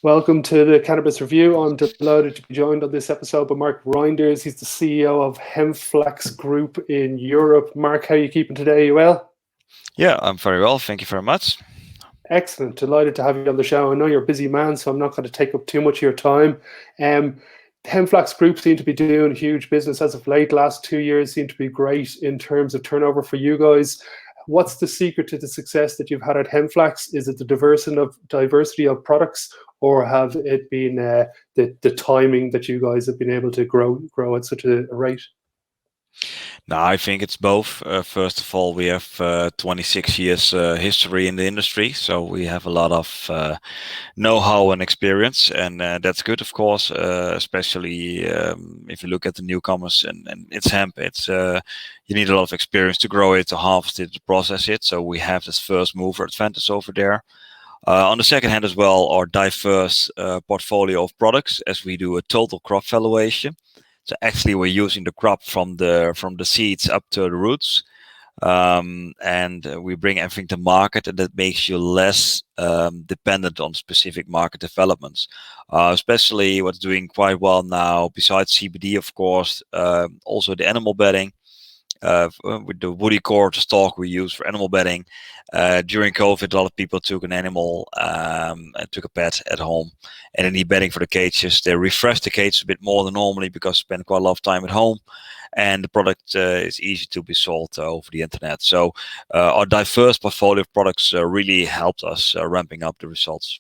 Welcome to the Cannabis Review. I'm delighted to be joined on this episode by Mark Reinders. He's the CEO of Hempflax Group in Europe. Mark, how are you keeping today? Are you well? Yeah, I'm very well. Thank you very much. Excellent. Delighted to have you on the show. I know you're a busy man, so I'm not going to take up too much of your time. Hempflax Group seem to be doing a huge business as of late. Last 2 years seem to be great in terms of turnover for you guys. What's the secret to the success that you've had at Hempflax? Is it the diversity of products, or have it been the timing that you guys have been able to grow at such a rate? No, I think it's both. First of all, we have 26 years history in the industry, so we have a lot of know-how and experience, and that's good, of course, especially if you look at the newcomers and it's hemp. It's you need a lot of experience to grow it, to harvest it, to process it. So we have this first mover advantage over there. On the second hand as well, our diverse portfolio of products, as we do a total crop valuation. So actually, we're using the crop from the seeds up to the roots, and we bring everything to market, and that makes you less dependent on specific market developments. Especially what's doing quite well now, besides CBD, of course, also the animal bedding. With the woody cord stalk we use for animal bedding. During COVID, a lot of people took an animal and took a pet at home, and they need bedding for the cages. They refresh the cage a bit more than normally because spend quite a lot of time at home, and the product is easy to be sold over the internet. So our diverse portfolio of products really helped us ramping up the results.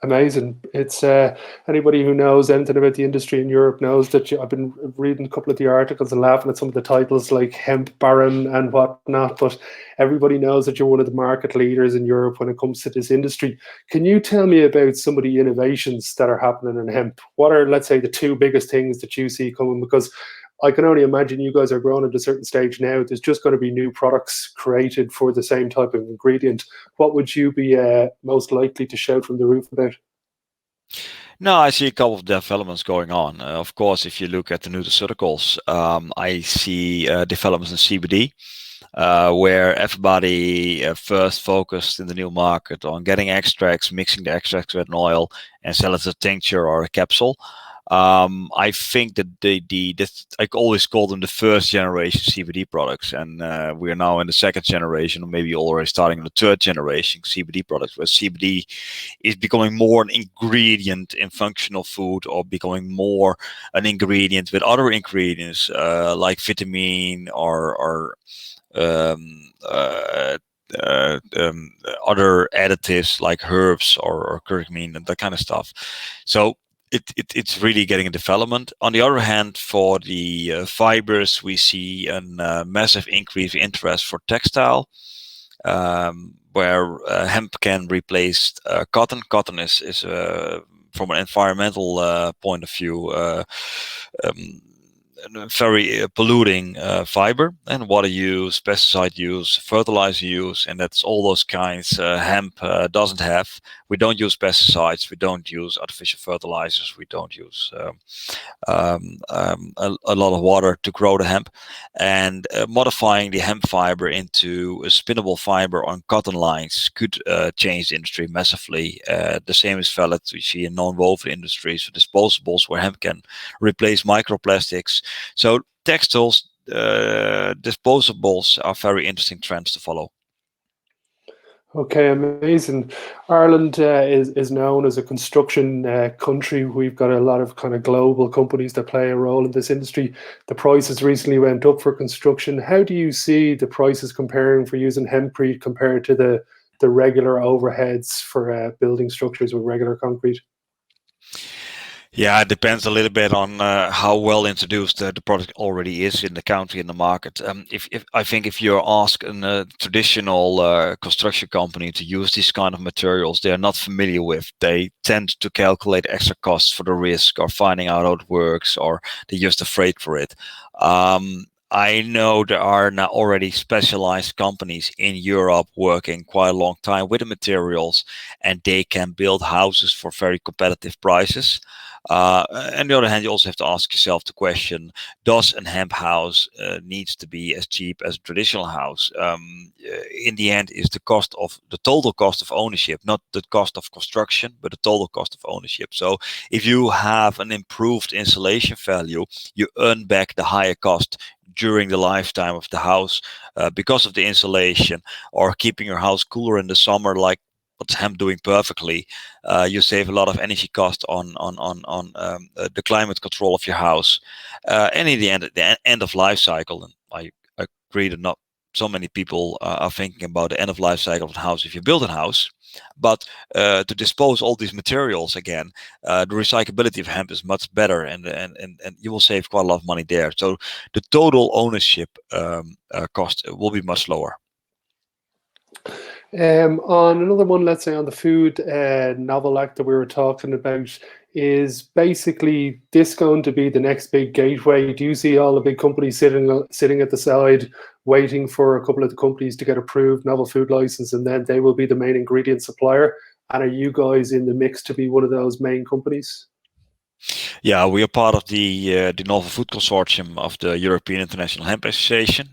Amazing. It's anybody who knows anything about the industry in Europe knows that I've been reading a couple of the articles and laughing at some of the titles like Hemp Baron and whatnot, but everybody knows that you're one of the market leaders in Europe when it comes to this industry. Can you tell me about some of the innovations that are happening in hemp? What are, let's say, the two biggest things that you see coming? Because I can only imagine you guys are growing at a certain stage now. There's just going to be new products created for the same type of ingredient. What would you be most likely to shout from the roof about? No, I see a couple of developments going on. Of course, if you look at the nutraceuticals, I see developments in CBD, where everybody first focused in the new market on getting extracts, mixing the extracts with an oil, and sell it as a tincture or a capsule. I think that I always call them the first generation CBD products, and we are now in the second generation, or maybe already starting in the third generation CBD products, where CBD is becoming more an ingredient in functional food, or becoming more an ingredient with other ingredients like vitamin or other additives like herbs or curcumin and that kind of stuff. So it's really getting a development. On the other hand, for the fibers, we see a massive increase in interest for textile, where hemp can replace cotton. Cotton is from an environmental point of view, very polluting fiber, and water use, pesticide use, fertilizer use, and that's all those kinds hemp doesn't have. We don't use pesticides, we don't use artificial fertilizers, we don't use a lot of water to grow the hemp, and modifying the hemp fiber into a spinnable fiber on cotton lines could change the industry massively. The same is valid we see in non-woven industries, so disposables where hemp can replace microplastics. So textiles, disposables are very interesting trends to follow. Okay, amazing. Ireland is known as a construction country. We've got a lot of kind of global companies that play a role in this industry. The prices recently went up for construction. How do you see the prices comparing for using hempcrete compared to the regular overheads for building structures with regular concrete? Yeah, it depends a little bit on how well introduced the product already is in the country, in the market. If you ask a traditional construction company to use these kind of materials they are not familiar with, they tend to calculate extra costs for the risk or finding out how it works, or they use the freight for it. I know there are now already specialized companies in Europe working quite a long time with the materials, and they can build houses for very competitive prices. On the other hand, you also have to ask yourself the question: does a hemp house needs to be as cheap as a traditional house? In the end, is the total cost of ownership, not the cost of construction, but the total cost of ownership. So if you have an improved insulation value, you earn back the higher cost during the lifetime of the house because of the insulation, or keeping your house cooler in the summer, like what's hemp doing perfectly. You save a lot of energy cost on the climate control of your house, and in the end of life cycle. And I agree that not so many people are thinking about the end of life cycle of the house if you build a house. But to dispose all these materials again, the recyclability of hemp is much better, and you will save quite a lot of money there. So the total ownership cost will be much lower. On another one, let's say on the food novel act that we were talking about, is basically this going to be the next big gateway? Do you see all the big companies sitting at the side, waiting for a couple of the companies to get approved novel food license, and then they will be the main ingredient supplier? And are you guys in the mix to be one of those main companies? Yeah, we are part of the Novel Food Consortium of the European International Hemp Association,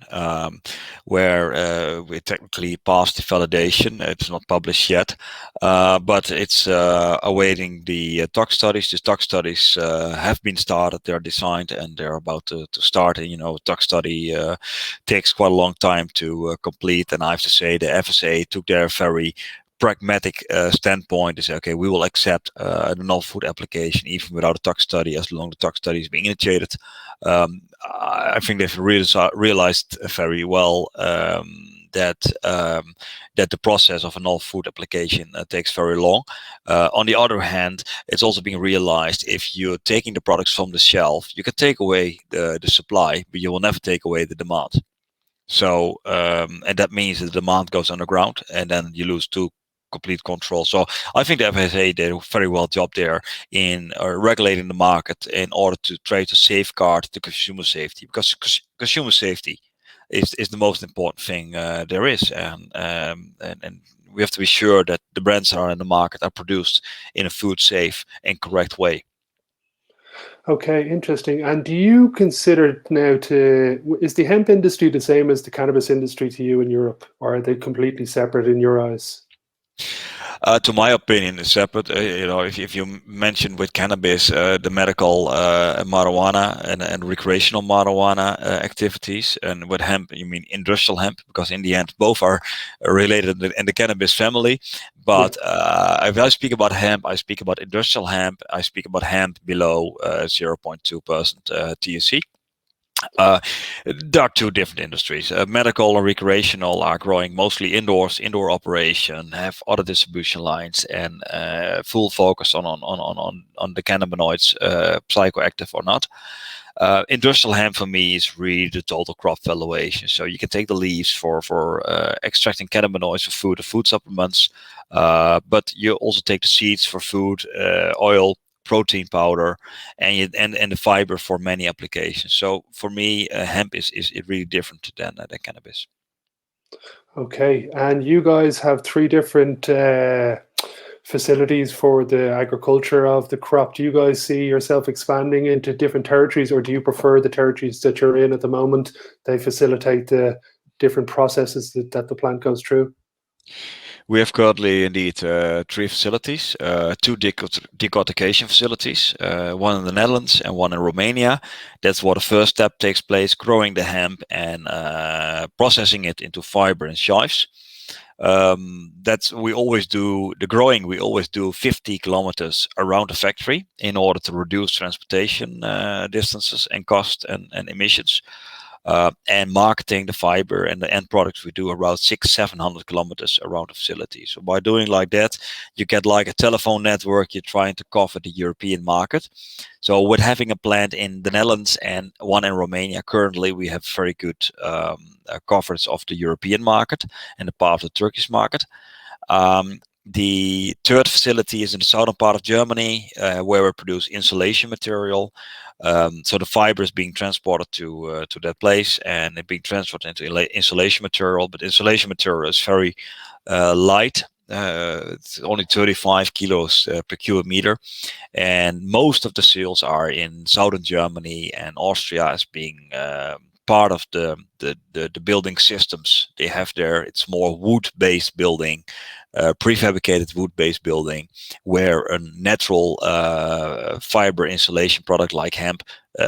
where we technically passed the validation. It's not published yet, but it's awaiting the tox studies. The tox studies have been started; they are designed, and they're about to start. And tox study takes quite a long time to complete. And I have to say, the FSA took their very pragmatic standpoint. Is okay, we will accept the novel food application even without a tox study, as long as the tox study is being initiated. I think they've realized very well that the process of a novel food application takes very long. On the other hand, it's also being realized, if you're taking the products from the shelf, you can take away the supply, but you will never take away the demand. So and that means the demand goes underground, and then you lose complete control. So I think the FSA did a very well job there in regulating the market in order to try to safeguard the consumer safety, because consumer safety is the most important thing there is, and we have to be sure that the brands that are in the market are produced in a food safe and correct way. Okay, interesting. And do you consider now is the hemp industry the same as the cannabis industry to you in Europe, or are they completely separate in your eyes? To my opinion, it's separate. If you mention with cannabis the medical marijuana and recreational marijuana activities, and with hemp you mean industrial hemp, because in the end both are related in the cannabis family. But if I speak about hemp, I speak about industrial hemp. I speak about hemp below 0.2% THC. There are two different industries. Medical and recreational are growing mostly indoor operation, have other distribution lines, and full focus on the cannabinoids, psychoactive or not. Industrial hemp for me is really the total crop valuation. So you can take the leaves for extracting cannabinoids for food supplements, but you also take the seeds for food, oil, protein powder, and the fiber for many applications. So for me, hemp is really different than cannabis. Okay, and you guys have three different facilities for the agriculture of the crop. Do you guys see yourself expanding into different territories, or do you prefer the territories that you're in at the moment? They facilitate the different processes that the plant goes through. We have currently indeed three facilities, two decortication facilities, one in the Netherlands and one in Romania. That's where the first step takes place, growing the hemp and processing it into fiber and chives. We always do the growing. We always do 50 kilometers around the factory in order to reduce transportation distances and cost and emissions. And marketing the fiber and the end products, we do around 600-700 kilometers around the facility. So by doing like that, you get like a telephone network. You're trying to cover the European market. So with having a plant in the Netherlands and one in Romania, currently we have very good coverage of the European market and a part of the Turkish market. The third facility is in the southern part of Germany, where we produce insulation material. So the fiber is being transported to that place, and it being transported into insulation material. But insulation material is very light it's only 35 kilos per cubic meter, and most of the sales are in southern Germany and Austria as being part of the building systems they have there. It's more wood-based building, prefabricated wood-based building, where a natural fiber insulation product like hemp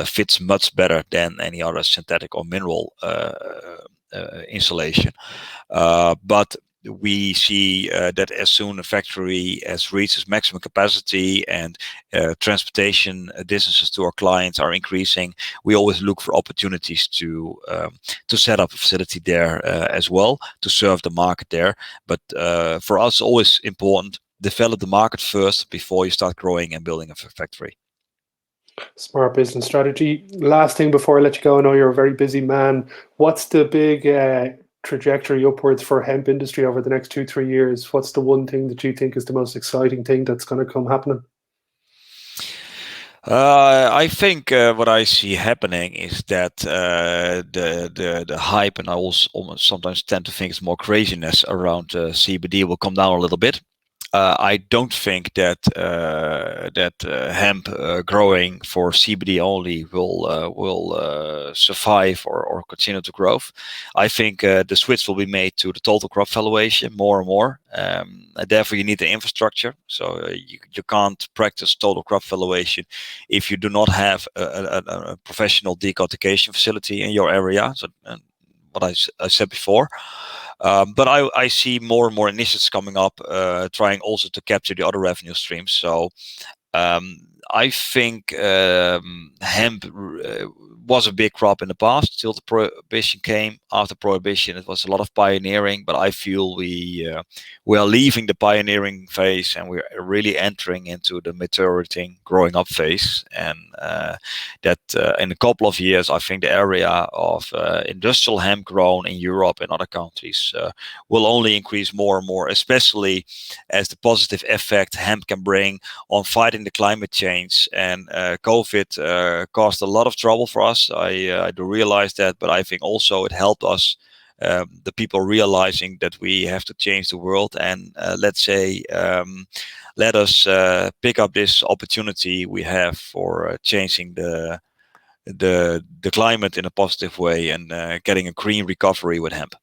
fits much better than any other synthetic or mineral insulation. But we see that as soon a factory has reached its maximum capacity and transportation distances to our clients are increasing, we always look for opportunities to set up a facility there as well to serve the market there. But for us, always important, develop the market first before you start growing and building a factory. Smart business strategy. Last thing before I let you go, I know you're a very busy man. What's the big trajectory upwards for hemp industry over the next 2-3 years? What's the one thing that you think is the most exciting thing that's going to come happening? I think what I see happening is that the hype, and I also almost sometimes tend to think it's more craziness around CBD, will come down a little bit. I don't think that hemp growing for CBD only will survive or continue to grow. I think the switch will be made to the total crop valuation more and more. And therefore, you need the infrastructure. So you can't practice total crop valuation if you do not have a professional decortication facility in your area. So what I said before. But I see more and more initiatives coming up, trying also to capture the other revenue streams. So I think hemp was a big crop in the past till the prohibition came. After prohibition, it was a lot of pioneering, but I feel we are leaving the pioneering phase and we're really entering into the maturing, growing up phase. And that in a couple of years, I think the area of industrial hemp grown in Europe and other countries will only increase more and more, especially as the positive effect hemp can bring on fighting the climate change. And COVID caused a lot of trouble for us. I do realize that, but I think also it helped us, the people realizing that we have to change the world. And let's say, let us pick up this opportunity we have for changing the climate in a positive way and getting a green recovery with hemp.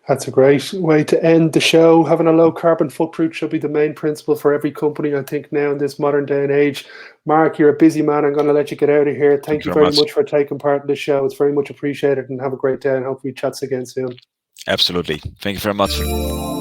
That's a great way to end the show. Having a low carbon footprint should be the main principle for every company, I think, now in this modern day and age. Mark, you're a busy man. I'm going to let you get out of here. Thank you very much for taking part in this show. It's very much appreciated, and have a great day, and hopefully chat again soon. Absolutely. Thank you very much.